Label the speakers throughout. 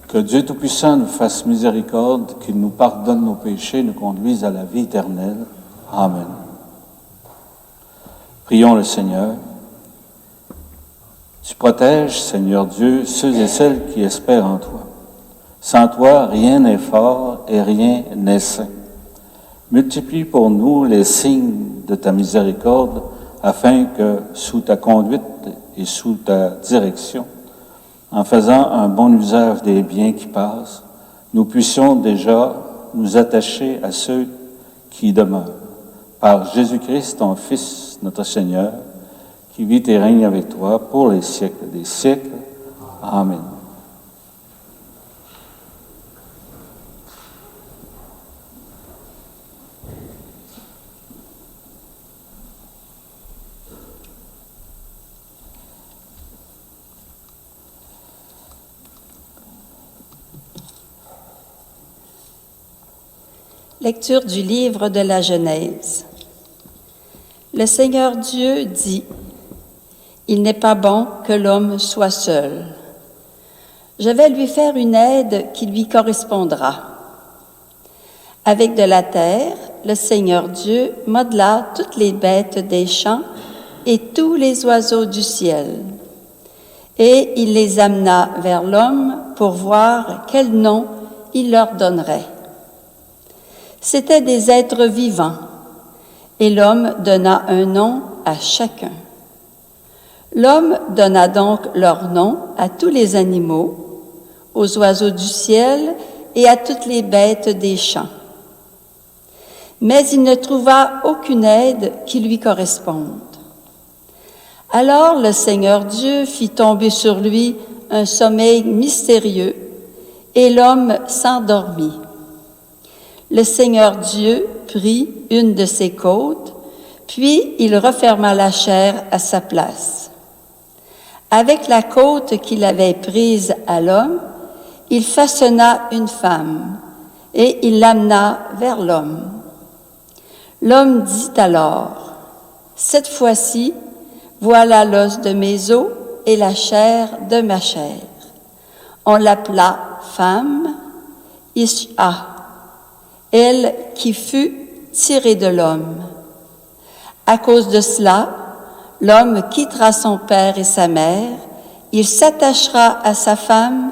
Speaker 1: Que Dieu Tout-Puissant nous fasse miséricorde, qu'il nous pardonne nos péchés, nous conduise à la vie éternelle. Amen. Prions le Seigneur. Tu protèges, Seigneur Dieu, ceux et celles qui espèrent en toi. Sans toi, rien n'est fort et rien n'est saint. Multiplie pour nous les signes de ta miséricorde, afin que, sous ta conduite et sous ta direction, en faisant un bon usage des biens qui passent, nous puissions déjà nous attacher à ceux qui demeurent. Par Jésus-Christ, ton Fils, notre Seigneur, qui vit et règne avec toi pour les siècles des siècles. Amen.
Speaker 2: Lecture du livre de la Genèse. Le Seigneur Dieu dit: « Il n'est pas bon que l'homme soit seul. Je vais lui faire une aide qui lui correspondra. » Avec de la terre, le Seigneur Dieu modela toutes les bêtes des champs et tous les oiseaux du ciel. Et il les amena vers l'homme pour voir quel nom il leur donnerait. C'étaient des êtres vivants, et l'homme donna un nom à chacun. L'homme donna donc leur nom à tous les animaux, aux oiseaux du ciel et à toutes les bêtes des champs. Mais il ne trouva aucune aide qui lui corresponde. Alors le Seigneur Dieu fit tomber sur lui un sommeil mystérieux, et l'homme s'endormit. Le Seigneur Dieu prit une de ses côtes, puis il referma la chair à sa place. Avec la côte qu'il avait prise à l'homme, il façonna une femme, et il l'amena vers l'homme. L'homme dit alors: « Cette fois-ci, voilà l'os de mes os et la chair de ma chair. » On l'appela femme, Isha, elle qui fut tirée de l'homme. À cause de cela, l'homme quittera son père et sa mère, il s'attachera à sa femme,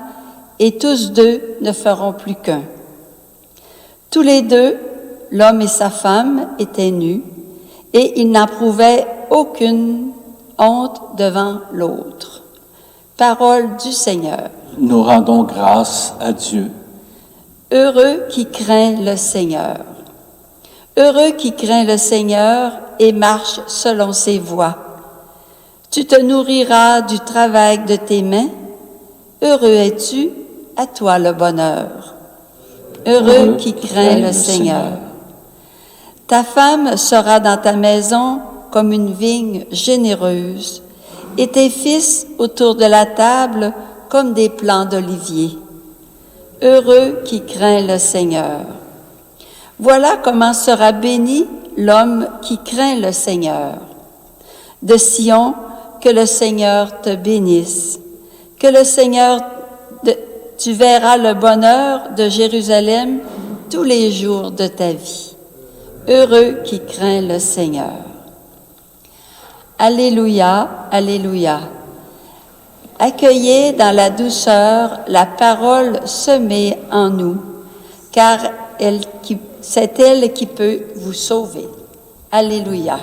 Speaker 2: et tous deux ne feront plus qu'un. Tous les deux, l'homme et sa femme, étaient nus, et ils n'éprouvaient aucune honte devant l'autre. Parole du Seigneur.
Speaker 1: Nous rendons grâce à Dieu.
Speaker 2: Heureux qui craint le Seigneur. Heureux qui craint le Seigneur et marche selon ses voies. Tu te nourriras du travail de tes mains. Heureux es-tu, à toi le bonheur. Heureux qui craint le Seigneur. Ta femme sera dans ta maison comme une vigne généreuse, et tes fils autour de la table comme des plants d'olivier. Heureux qui craint le Seigneur. Voilà comment sera béni l'homme qui craint le Seigneur. De Sion, que le Seigneur te bénisse. Que le Seigneur, tu verras le bonheur de Jérusalem tous les jours de ta vie. Heureux qui craint le Seigneur. Alléluia, alléluia. Accueillez dans la douceur la parole semée en nous, car c'est elle qui peut vous sauver. Alléluia.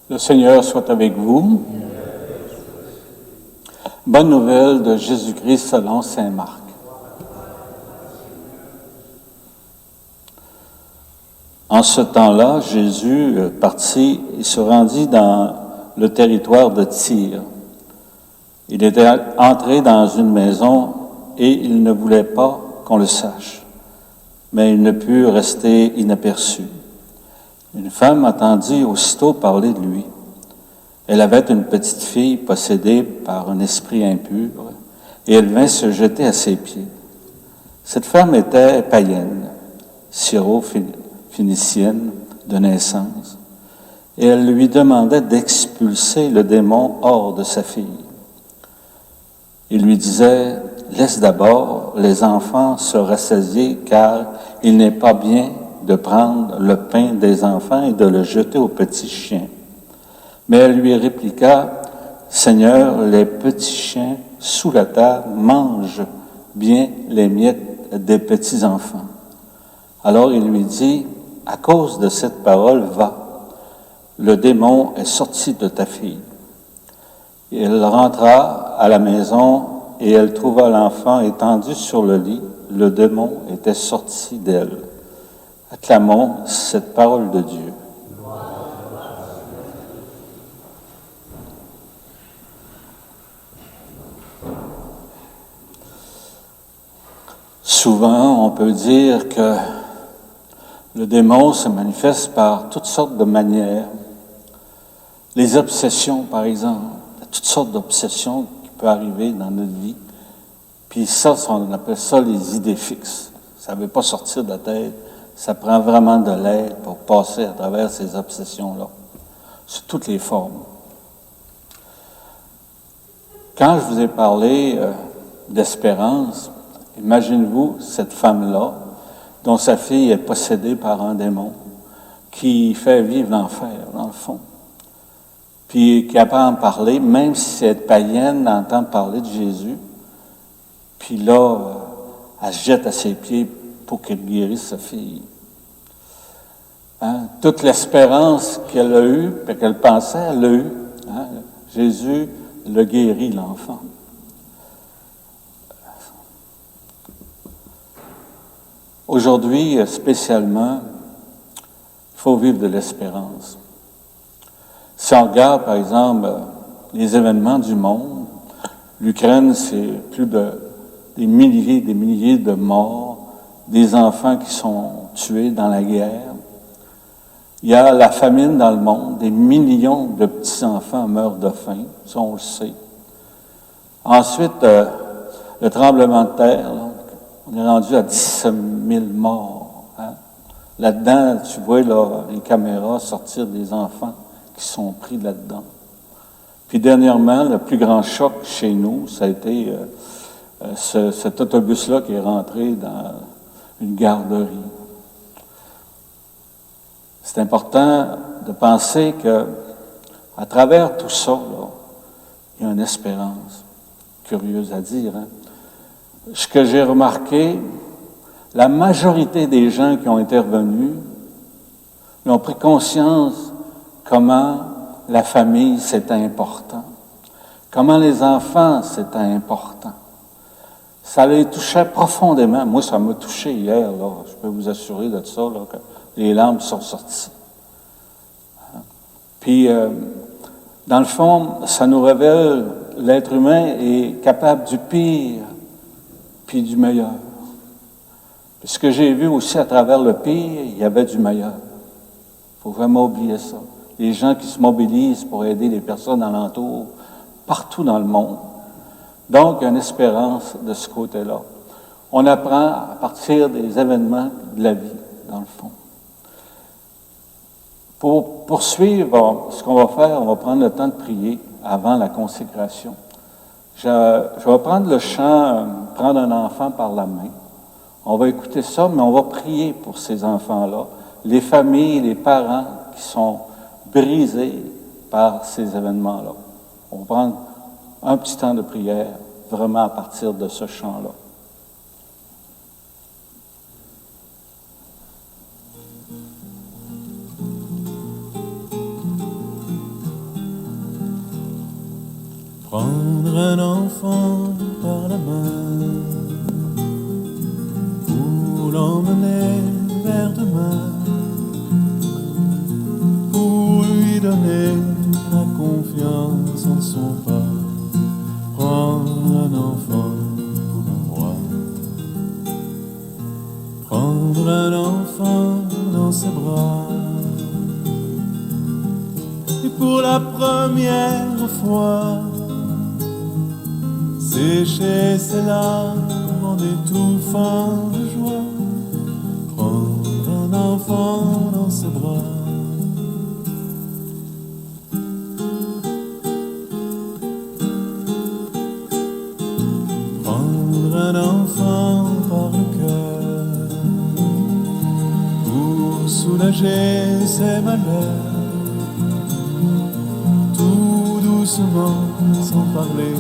Speaker 1: Le Seigneur soit avec vous. Bonne nouvelle de Jésus-Christ selon saint Marc. En ce temps-là, Jésus partit et se rendit dans le territoire de Tyr. Il était entré dans une maison et il ne voulait pas qu'on le sache, mais il ne put rester inaperçu. Une femme entendit aussitôt parler de lui. Elle avait une petite fille possédée par un esprit impur, et elle vint se jeter à ses pieds. Cette femme était païenne, syro-phénicienne de naissance, et elle lui demandait d'expulser le démon hors de sa fille. Il lui disait, « Laisse d'abord les enfants se rassasier, car il n'est pas bien de prendre le pain des enfants et de le jeter aux petits chiens. » Mais elle lui répliqua, « Seigneur, les petits chiens sous la table mangent bien les miettes des petits enfants. » Alors il lui dit, « À cause de cette parole, va. Le démon est sorti de ta fille. » Elle rentra à la maison et elle trouva l'enfant étendu sur le lit. Le démon était sorti d'elle. Acclamons cette parole de Dieu. Souvent, on peut dire que le démon se manifeste par toutes sortes de manières. Les obsessions, par exemple. Il y a toutes sortes d'obsessions qui peuvent arriver dans notre vie. Puis ça, on appelle ça les idées fixes. Ça ne veut pas sortir de la tête. Ça prend vraiment de l'aide pour passer à travers ces obsessions-là, sous toutes les formes. Quand je vous ai parlé d'espérance, imaginez-vous cette femme-là, dont sa fille est possédée par un démon, qui fait vivre l'enfer, dans le fond. Puis qui apprend à en parler, même si cette païenne entend parler de Jésus, puis là, elle se jette à ses pieds pour qu'il guérisse sa fille. Hein? Toute l'espérance qu'elle a eue, puis qu'elle pensait, elle l'a eue. Hein? Jésus l'a guéri, l'enfant. Aujourd'hui, spécialement, il faut vivre de l'espérance. Si on regarde, par exemple, les événements du monde, l'Ukraine, c'est des milliers de morts, des enfants qui sont tués dans la guerre. Il y a la famine dans le monde, des millions de petits-enfants meurent de faim, ça on le sait. Ensuite, le tremblement de terre, là, on est rendu à 17 000 morts. Hein? Là-dedans, tu vois là, les caméras sortir des enfants qui sont pris là-dedans. Puis dernièrement, le plus grand choc chez nous, ça a été cet autobus-là qui est rentré dans une garderie. C'est important de penser que, à travers tout ça, là, il y a une espérance, curieuse à dire. Hein? Ce que j'ai remarqué, la majorité des gens qui ont intervenu, ils ont pris conscience comment la famille, c'était important. Comment les enfants, c'était important. Ça les touchait profondément. Moi, ça m'a touché hier, là. Je peux vous assurer de ça, là, que les larmes sont sorties. Puis, dans le fond, ça nous révèle l'être humain est capable du pire puis du meilleur. Puis ce que j'ai vu aussi à travers le pire, il y avait du meilleur. Il faut vraiment oublier ça. Les gens qui se mobilisent pour aider les personnes alentour, partout dans le monde. Donc, il y a une espérance de ce côté-là. On apprend à partir des événements de la vie, dans le fond. Pour poursuivre, ce qu'on va faire, on va prendre le temps de prier avant la consécration. Je vais prendre le chant « Prendre un enfant par la main ». On va écouter ça, mais on va prier pour ces enfants-là, les familles, les parents qui sont brisés par ces événements-là. On va prendre un petit temps de prière, vraiment à partir de ce chant-là.
Speaker 3: Prendre un enfant par la main pour l'emmener vers demain, pour lui donner la confiance en son pas. Prendre un enfant pour un roi, prendre un enfant dans ses bras, et pour la première fois sécher ses larmes en en étouffant de joie, prendre un enfant dans ses bras. Prendre un enfant par le cœur pour soulager ses malheurs, tout doucement, sans parler,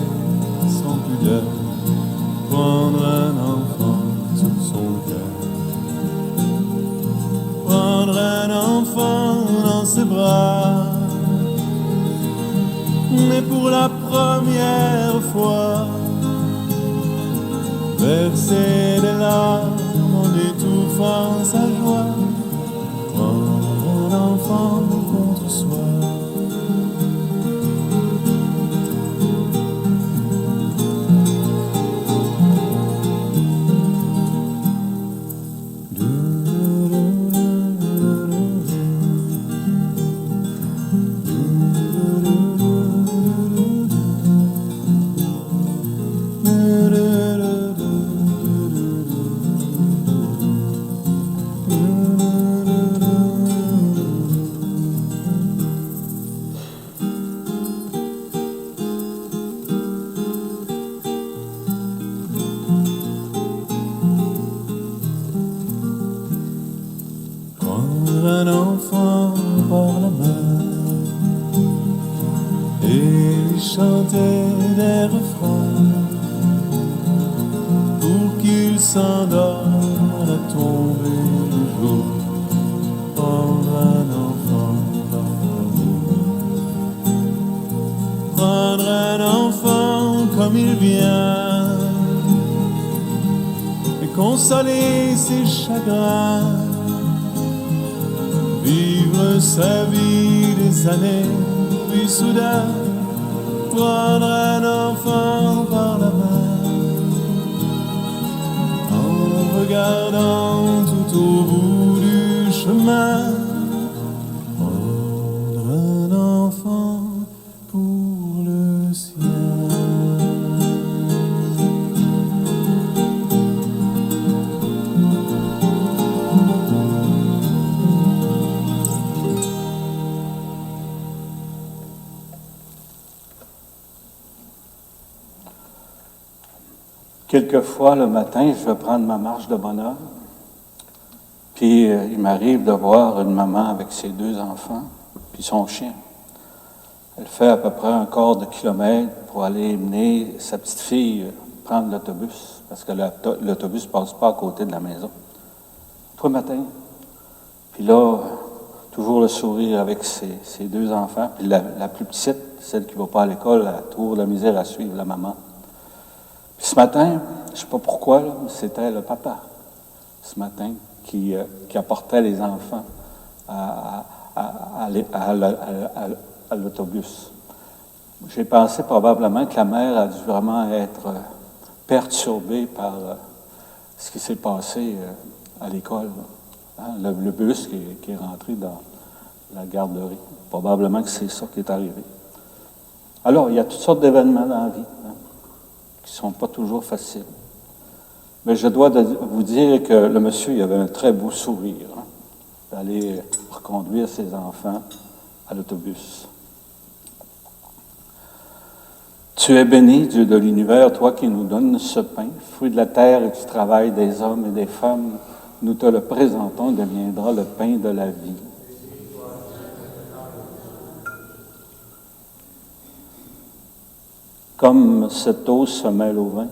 Speaker 3: sans pudeur, prendre un enfant sur son cœur, prendre un enfant dans ses bras, mais pour la première fois, verser des larmes en étouffant sa joie, prendre un enfant contre soi. Un enfant par la main et lui chanter des refrains pour qu'il s'endorme à la tombée du jour. Prendre un enfant par l'amour, prendre un enfant comme il vient et consoler ses chagrins, vivre sa vie des années, puis soudain prendre un enfant par la main, en le regardant tout au bout du chemin, prendre un enfant pour le sien.
Speaker 1: Quelquefois, le matin, je vais prendre ma marche de bonheur, puis il m'arrive de voir une maman avec ses 2 enfants, puis son chien. Elle fait à peu près un quart de kilomètre pour aller mener sa petite fille prendre l'autobus, parce que l'autobus ne passe pas à côté de la maison. Tout le matin. Puis là, toujours le sourire avec ses 2 enfants, puis la plus petite, celle qui ne va pas à l'école, a toujours de la misère à suivre la maman. Puis ce matin, je ne sais pas pourquoi, là, mais c'était le papa, ce matin, qui apportait les enfants à l'autobus. J'ai pensé probablement que la mère a dû vraiment être perturbée par ce qui s'est passé à l'école. Hein, le bus qui est rentré dans la garderie. Probablement que c'est ça qui est arrivé. Alors, il y a toutes sortes d'événements dans la vie, hein, qui ne sont pas toujours faciles. Mais je dois vous dire que le monsieur, il avait un très beau sourire, hein, d'aller reconduire ses enfants à l'autobus. Tu es béni, Dieu de l'univers, toi qui nous donnes ce pain, fruit de la terre et du travail des hommes et des femmes. Nous te le présentons, il deviendra le pain de la vie. Comme cette eau se mêle au vin,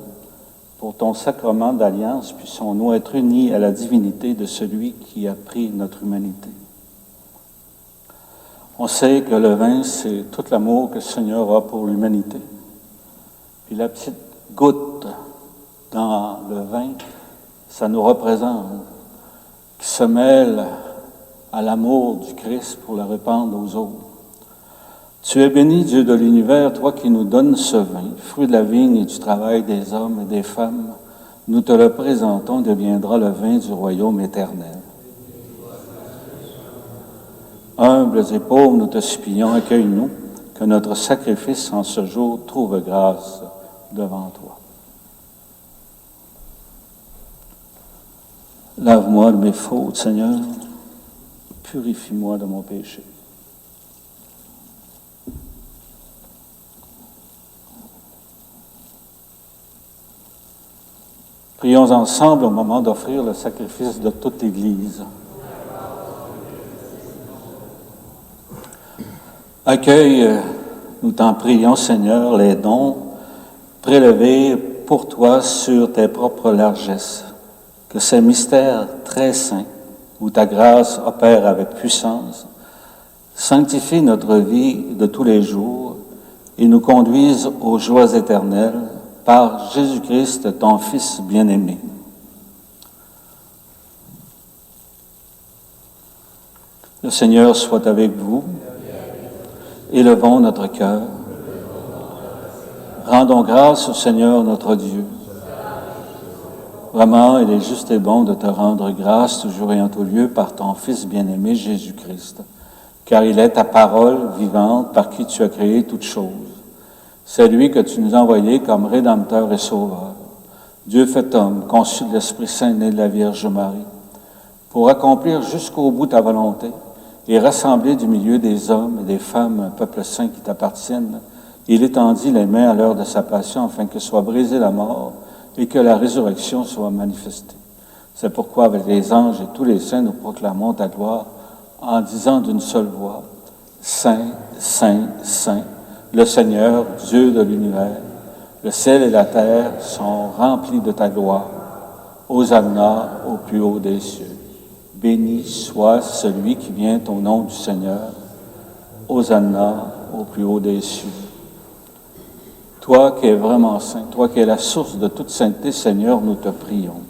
Speaker 1: pour ton sacrement d'alliance, puissions-nous être unis à la divinité de celui qui a pris notre humanité. On sait que le vin, c'est tout l'amour que le Seigneur a pour l'humanité. Puis la petite goutte dans le vin, ça nous représente, qui se mêle à l'amour du Christ pour le répandre aux autres. Tu es béni, Dieu de l'univers, toi qui nous donnes ce vin, fruit de la vigne et du travail des hommes et des femmes. Nous te le présentons, deviendra le vin du royaume éternel. Humbles et pauvres, nous te supplions, accueille-nous, que notre sacrifice en ce jour trouve grâce devant toi. Lave-moi de mes fautes, Seigneur. Purifie-moi de mon péché. Prions ensemble au moment d'offrir le sacrifice de toute l'Église. Accueille, nous t'en prions, Seigneur, les dons prélevés pour toi sur tes propres largesses. Que ces mystères très saints, où ta grâce opère avec puissance, sanctifient notre vie de tous les jours et nous conduisent aux joies éternelles par Jésus-Christ, ton Fils bien-aimé. Le Seigneur soit avec vous. Élevons notre cœur. Rendons grâce au Seigneur notre Dieu. Vraiment, il est juste et bon de te rendre grâce toujours et en tout lieu par ton Fils bien-aimé Jésus-Christ, car il est ta parole vivante par qui tu as créé toutes choses. C'est lui que tu nous as envoyé comme Rédempteur et Sauveur. Dieu fait homme, conçu de l'Esprit Saint, né de la Vierge Marie, pour accomplir jusqu'au bout ta volonté et rassembler du milieu des hommes et des femmes un peuple saint qui t'appartienne. Il étendit les mains à l'heure de sa passion afin que soit brisée la mort et que la résurrection soit manifestée. C'est pourquoi avec les anges et tous les saints nous proclamons ta gloire en disant d'une seule voix, Saint, Saint, Saint, le Seigneur, Dieu de l'univers. Le ciel et la terre sont remplis de ta gloire. Hosanna au plus haut des cieux. Béni soit celui qui vient au nom du Seigneur. Hosanna au plus haut des cieux. Toi qui es vraiment saint, toi qui es la source de toute sainteté, Seigneur, nous te prions.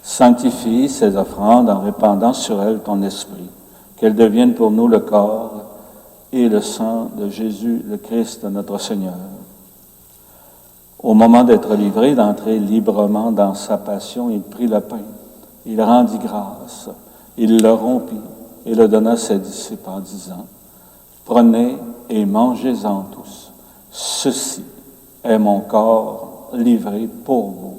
Speaker 1: Sanctifie ces offrandes en répandant sur elles ton esprit, qu'elles deviennent pour nous le corps et le sang de Jésus, le Christ, notre Seigneur. Au moment d'être livré, d'entrer librement dans sa passion, il prit le pain, il rendit grâce, il le rompit et le donna à ses disciples en disant, « Prenez et mangez-en tous, ceci est mon corps livré pour vous. »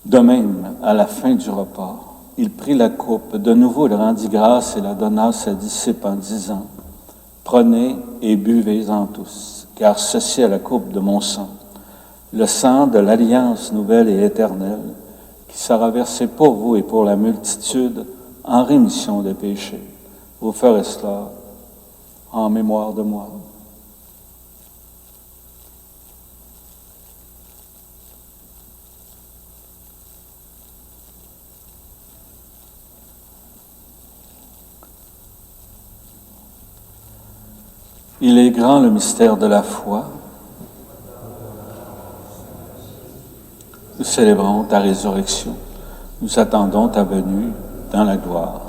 Speaker 1: De même, à la fin du repas, il prit la coupe, de nouveau il rendit grâce et la donna à ses disciples en disant, « Prenez et buvez-en tous, car ceci est la coupe de mon sang, le sang de l'alliance nouvelle et éternelle, qui sera versé pour vous et pour la multitude en rémission des péchés. Vous ferez cela en mémoire de moi. » Il est grand le mystère de la foi. Nous célébrons ta résurrection. Nous attendons ta venue dans la gloire.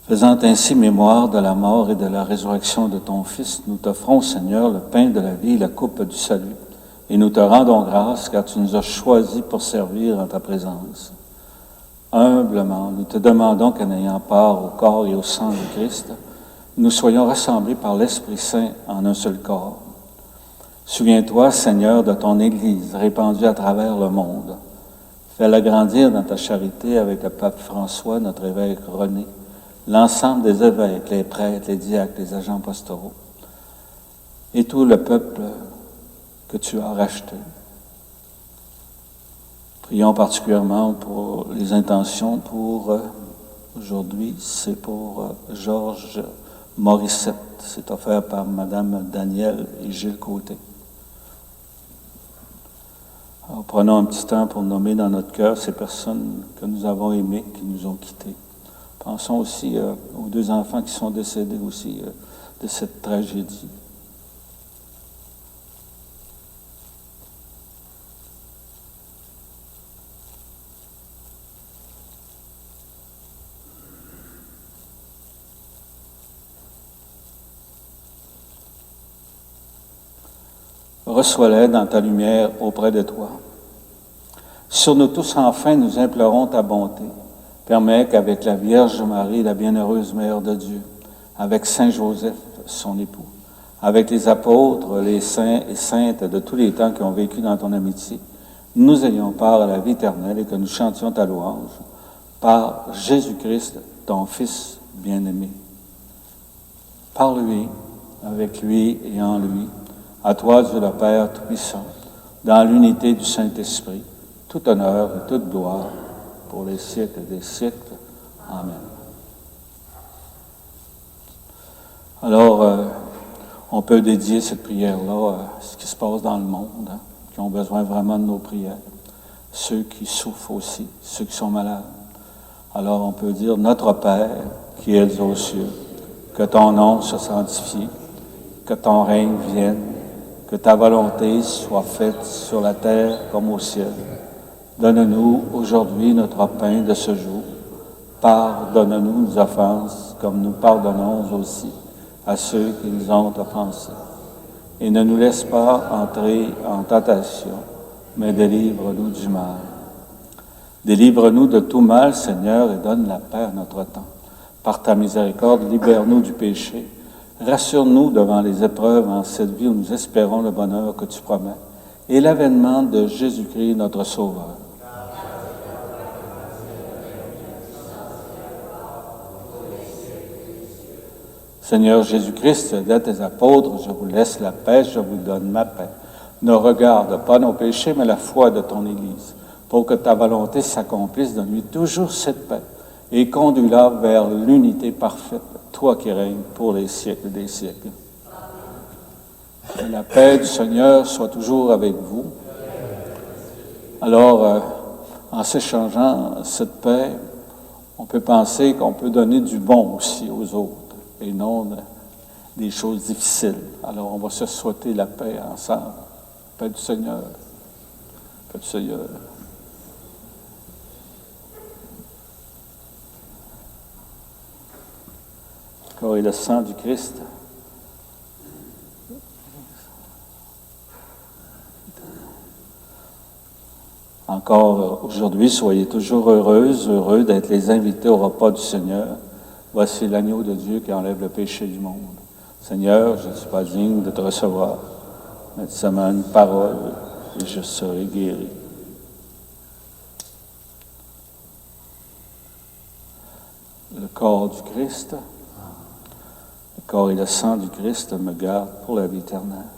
Speaker 1: Faisant ainsi mémoire de la mort et de la résurrection de ton Fils, nous t'offrons, Seigneur, le pain de la vie et la coupe du salut. Et nous te rendons grâce car tu nous as choisis pour servir en ta présence. Humblement, nous te demandons qu'en ayant part au corps et au sang de Christ, nous soyons rassemblés par l'Esprit Saint en un seul corps. Souviens-toi, Seigneur, de ton Église répandue à travers le monde. Fais-la grandir dans ta charité avec le pape François, notre évêque René, l'ensemble des évêques, les prêtres, les diacres, les agents pastoraux, et tout le peuple que tu as racheté. Prions particulièrement pour les intentions pour aujourd'hui. C'est pour Georges Morissette. C'est offert par Madame Danielle et Gilles Côté. Alors, prenons un petit temps pour nommer dans notre cœur ces personnes que nous avons aimées, qui nous ont quittés. Pensons aussi aux deux enfants qui sont décédés aussi de cette tragédie. Reçois-les dans ta lumière auprès de toi. Sur nous tous, enfin, nous implorons ta bonté. Permets qu'avec la Vierge Marie, la bienheureuse Mère de Dieu, avec Saint Joseph, son époux, avec les apôtres, les saints et saintes de tous les temps qui ont vécu dans ton amitié, nous ayons part à la vie éternelle et que nous chantions ta louange par Jésus-Christ, ton Fils bien-aimé. Par lui, avec lui et en lui, à toi, Dieu le Père Tout-Puissant, dans l'unité du Saint-Esprit, tout honneur et toute gloire pour les siècles des siècles. Amen. Alors, on peut dédier cette prière-là à ce qui se passe dans le monde, hein, qui ont besoin vraiment de nos prières, ceux qui souffrent aussi, ceux qui sont malades. Alors, on peut dire, Notre Père, qui es aux cieux, que ton nom se sanctifie, que ton règne vienne, que ta volonté soit faite sur la terre comme au ciel. Donne-nous aujourd'hui notre pain de ce jour. Pardonne-nous nos offenses, comme nous pardonnons aussi à ceux qui nous ont offensés. Et ne nous laisse pas entrer en tentation, mais délivre-nous du mal. Délivre-nous de tout mal, Seigneur, et donne la paix à notre temps. Par ta miséricorde, libère-nous du péché. Rassure-nous devant les épreuves en cette vie où nous espérons le bonheur que tu promets et l'avènement de Jésus-Christ, notre Sauveur. Seigneur Jésus-Christ, dis à tes apôtres, je vous laisse la paix, je vous donne ma paix. Ne regarde pas nos péchés, mais la foi de ton Église. Pour que ta volonté s'accomplisse, donne-lui toujours cette paix et conduis-la vers l'unité parfaite, toi qui règnes pour les siècles des siècles. Que la paix du Seigneur soit toujours avec vous. Alors, en s'échangeant cette paix, on peut penser qu'on peut donner du bon aussi aux autres et non des choses difficiles. Alors, on va se souhaiter la paix ensemble. Paix du Seigneur. Paix du Seigneur. Le corps et le sang du Christ. Encore aujourd'hui, soyez toujours heureuses, heureux d'être les invités au repas du Seigneur. Voici l'agneau de Dieu qui enlève le péché du monde. Seigneur, je ne suis pas digne de te recevoir, mais seulement une parole et je serai guéri. Le corps du Christ, le corps et le sang du Christ me gardent pour la vie éternelle.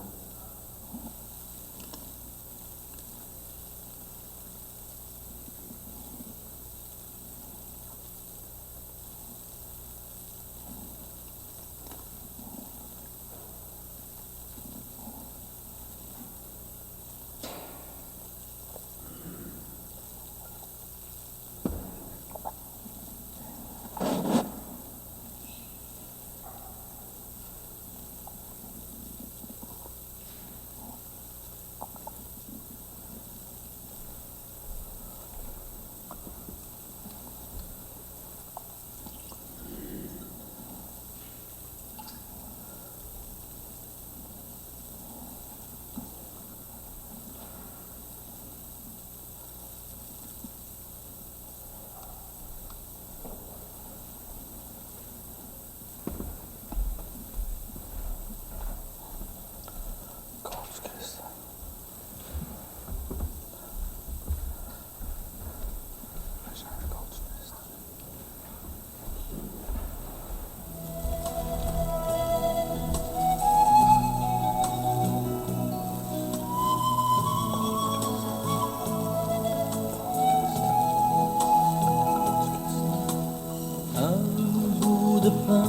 Speaker 4: De pain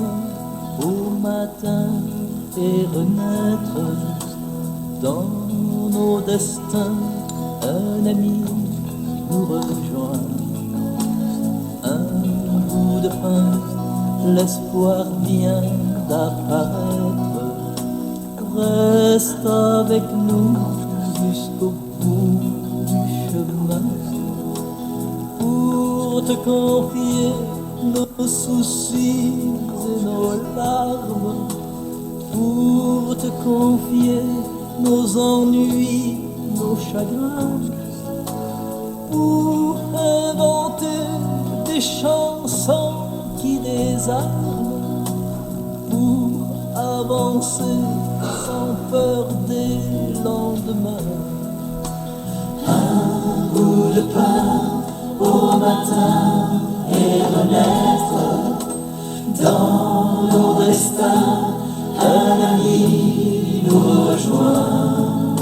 Speaker 4: au matin et renaître dans nos destins. Un ami nous rejoint, un bout de pain, l'espoir vient d'apparaître. Reste avec nous jusqu'au bout du chemin pour te confier nos soucis et nos larmes, pour te confier nos ennuis, nos chagrins, pour inventer des chansons qui désarment, pour avancer sans peur des lendemains. Un bout de pain au matin et renaître dans nos destins. Un ami nous rejoint.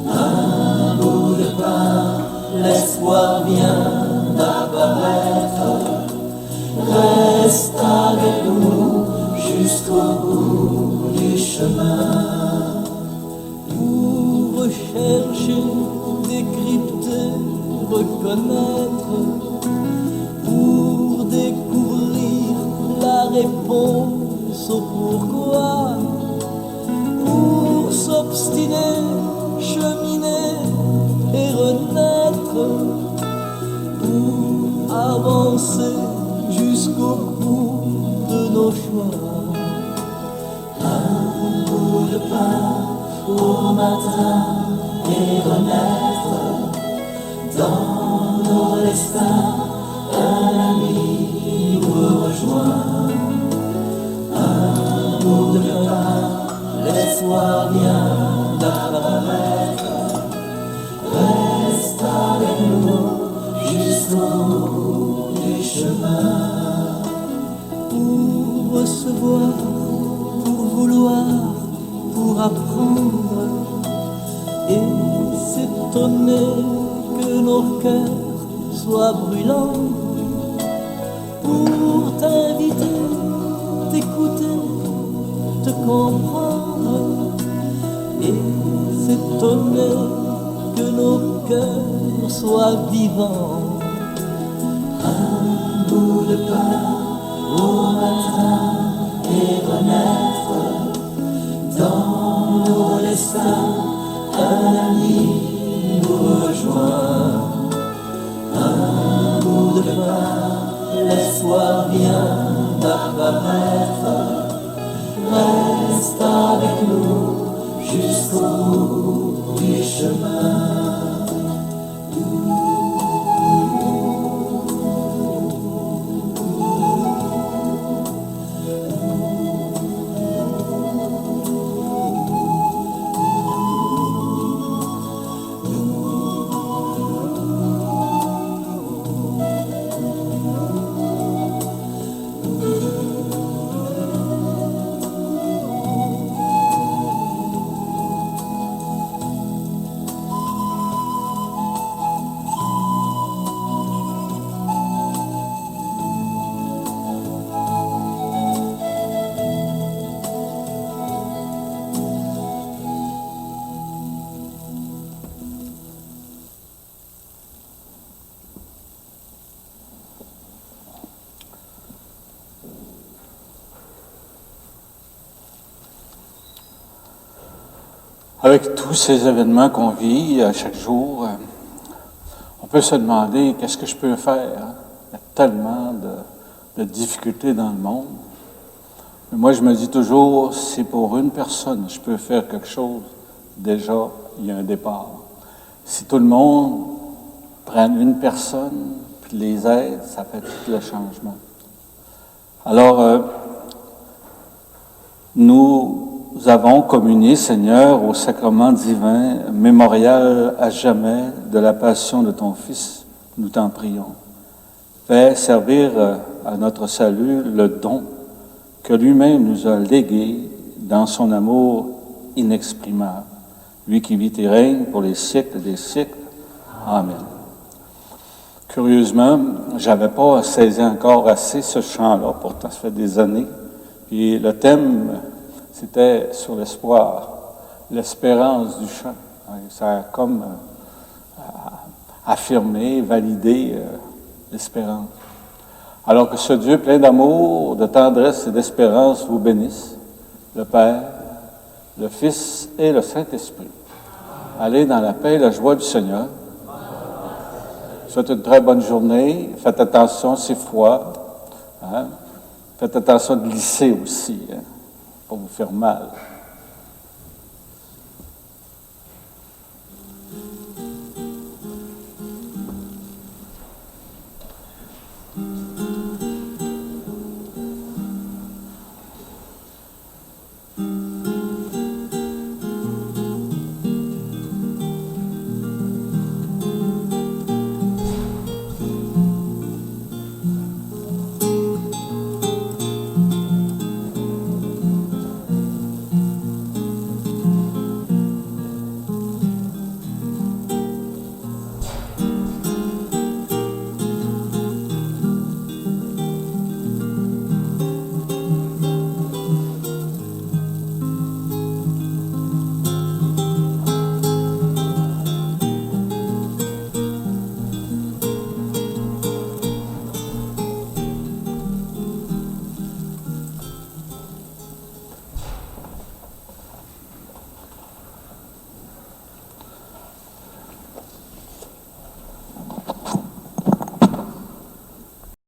Speaker 4: Un bout de pain, l'espoir vient d'apparaître. Reste avec nous jusqu'au bout du chemin. Pour rechercher, décrypter, reconnaître, pour découvrir la réponse au pourquoi, pour s'obstiner, cheminer et renaître, pour avancer jusqu'au bout de nos choix. Un bout de pain au matin et renaître dans nos destins. Un ami nous rejoint. Un bout de pain, l'espoir vient d'apparaître. Reste avec nous jusqu'au bout du chemin. Pour recevoir, pour vouloir, pour apprendre et s'étonner que nos cœurs soient brûlants. Pour t'inviter, t'écouter, te comprendre et s'étonner que nos cœurs soient vivants. Un bout de pain au matin et renaître dans nos destins. Un ami nous rejoint. Un bout de pain, l'espoir vient d'apparaître. Reste avec nous jusqu'au bout du chemin.
Speaker 1: Avec tous ces événements qu'on vit à chaque jour, on peut se demander qu'est-ce que je peux faire. Il y a tellement de difficultés dans le monde. Mais moi, je me dis toujours, si pour une personne, je peux faire quelque chose, déjà, il y a un départ. Si tout le monde prend une personne, puis les aide, ça fait tout le changement. Alors, nous avons communié, Seigneur, au sacrement divin, mémorial à jamais de la passion de ton Fils. Nous t'en prions. Fais servir à notre salut le don que lui-même nous a légué dans son amour inexprimable. Lui qui vit et règne pour les siècles des siècles. Amen. Curieusement, j'avais pas saisi encore assez ce chant-là, pourtant ça fait des années. Puis le thème, c'était sur l'espoir, l'espérance du chant. Ça a comme affirmé, validé l'espérance. Alors que ce Dieu plein d'amour, de tendresse et d'espérance vous bénisse, le Père, le Fils et le Saint-Esprit. Allez dans la paix et la joie du Seigneur. Souhaite une très bonne journée. Faites attention, c'est froid. Faites attention de glisser aussi, pour vous faire mal.